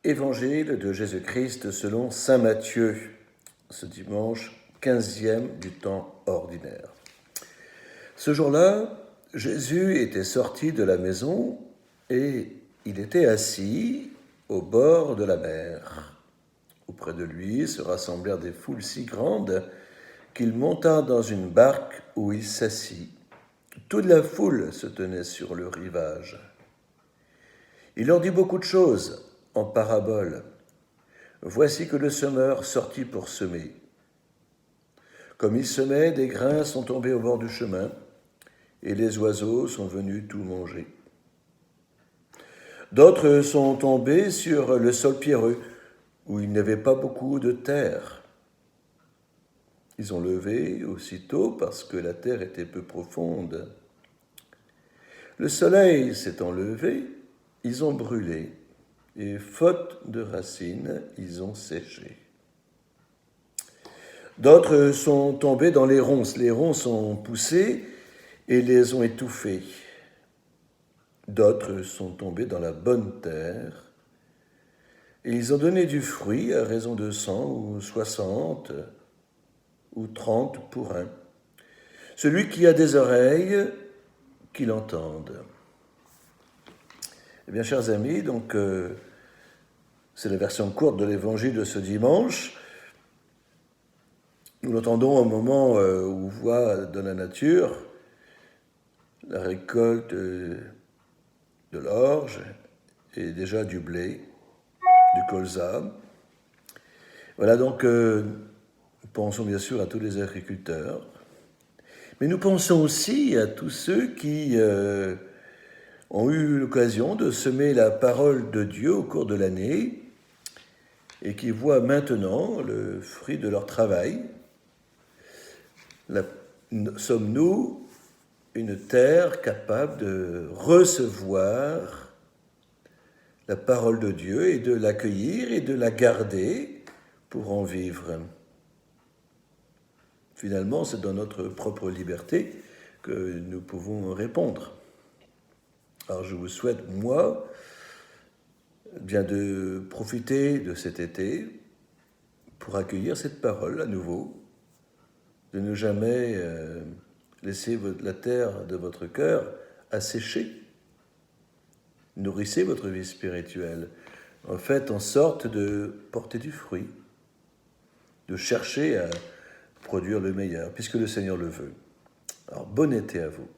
Évangile de Jésus-Christ selon saint Matthieu, ce dimanche 15e du temps ordinaire. Ce jour-là, Jésus était sorti de la maison et il était assis au bord de la mer. Auprès de lui se rassemblèrent des foules si grandes qu'il monta dans une barque où il s'assit. Toute la foule se tenait sur le rivage. Il leur dit beaucoup de choses en parabole. Voici que le semeur sortit pour semer. Comme il semait, des grains sont tombés au bord du chemin, et les oiseaux sont venus tout manger. D'autres sont tombés sur le sol pierreux, où il n'y avait pas beaucoup de terre. Ils ont levé aussitôt parce que la terre était peu profonde. Le soleil s'étant levé, ils ont brûlé, et faute de racines, ils ont séché. D'autres sont tombés dans les ronces. Les ronces ont poussé et les ont étouffés. D'autres sont tombés dans la bonne terre, et ils ont donné du fruit à raison de 100 ou 60 ou 30 pour un. Celui qui a des oreilles, qu'il entende. Eh bien, chers amis, donc c'est la version courte de l'évangile de ce dimanche. Nous l'entendons au moment où on voit dans la nature la récolte de l'orge et déjà du blé, du colza. Voilà donc, nous pensons bien sûr à tous les agriculteurs, mais nous pensons aussi à tous ceux qui ont eu l'occasion de semer la parole de Dieu au cours de l'année et qui voient maintenant le fruit de leur travail. Sommes-nous une terre capable de recevoir la parole de Dieu et de l'accueillir et de la garder pour en vivre? Finalement, c'est dans notre propre liberté que nous pouvons répondre. Alors je vous souhaite, moi, bien de profiter de cet été pour accueillir cette parole à nouveau, de ne jamais laisser la terre de votre cœur assécher. Nourrissez votre vie spirituelle. Faites en sorte de porter du fruit, de chercher à produire le meilleur, puisque le Seigneur le veut. Alors, bon été à vous.